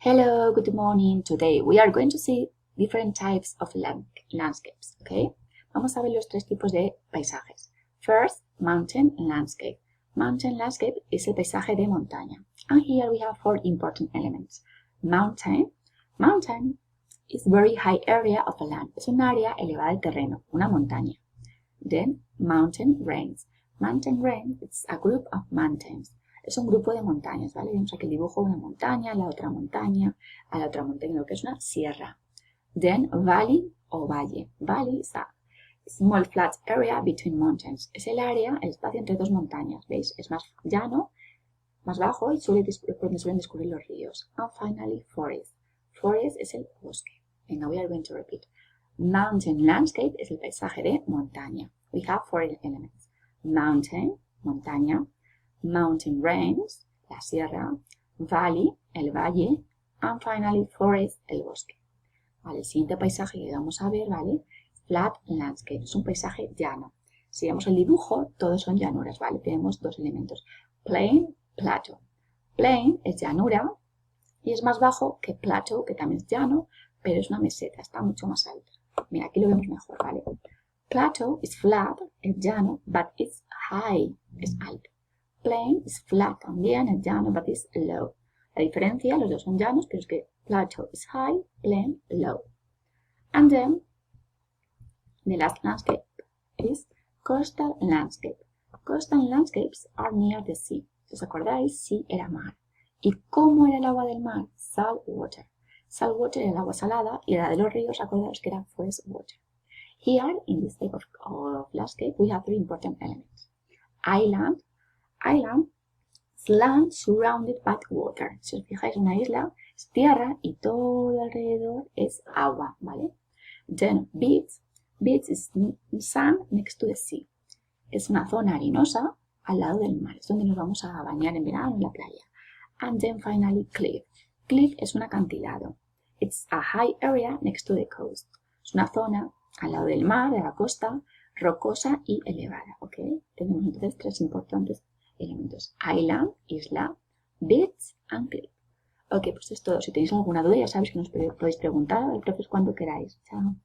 Hello, good morning. Today we are going to see different types of landscapes, okay? Vamos a ver los tres tipos de paisajes. First, mountain landscape. Mountain landscape es el paisaje de montaña. And here we have four important elements. Mountain. Mountain is very high area of a land. Es un área elevada del terreno, una montaña. Then, mountain range. Mountain range is a group of mountains. Es un grupo de montañas, ¿vale? Vemos aquí el dibujo de una montaña, la otra montaña, a la otra montaña, lo que es una sierra. Then, valley o valle. Valley is a small flat area between mountains. Es el área, el espacio entre dos montañas, ¿veis? Es más llano, más bajo y donde suelen discurrir los ríos. And finally, forest. Forest es el bosque. Venga, we are going to repeat. Mountain landscape es el paisaje de montaña. We have four elements. Mountain, montaña. Mountain range, la sierra. Valley, el valle. And finally, forest, el bosque. Vale, el siguiente paisaje que vamos a ver, ¿vale? Flat landscape, es un paisaje llano. Si vemos el dibujo, todos son llanuras, ¿vale? Tenemos dos elementos. Plain, plateau. Plain es llanura y es más bajo que plateau, que también es llano, pero es una meseta, está mucho más alta. Mira, aquí lo vemos mejor, ¿vale? Plateau is flat, es llano, but it's high, es alto. Plain is flat también, es llano, but it's low. La diferencia, los dos son llanos, pero es que plateau is high, plain low. And then, the last landscape is coastal landscape. Coastal landscapes are near the sea. Si os acordáis, sea era mar. ¿Y cómo era el agua del mar? Salt water. Salt water era el agua salada y la de los ríos, acordaos que era fresh water. Here, in this type of landscape, we have three important elements. Island. Island is land surrounded by water. Si os fijáis, una isla es tierra y todo alrededor es agua, ¿vale? Then, beach. Beach is sand next to the sea. Es una zona arenosa al lado del mar. Es donde nos vamos a bañar en verano en la playa. And then finally, cliff. Cliff es un acantilado. It's a high area next to the coast. Es una zona al lado del mar, de la costa, rocosa y elevada, ¿ok? Tenemos entonces tres importantes elementos. Island, isla, beach and cliff. Ok, pues es todo. Si tenéis alguna duda ya sabéis que nos podéis preguntar al profe cuando queráis. Chao.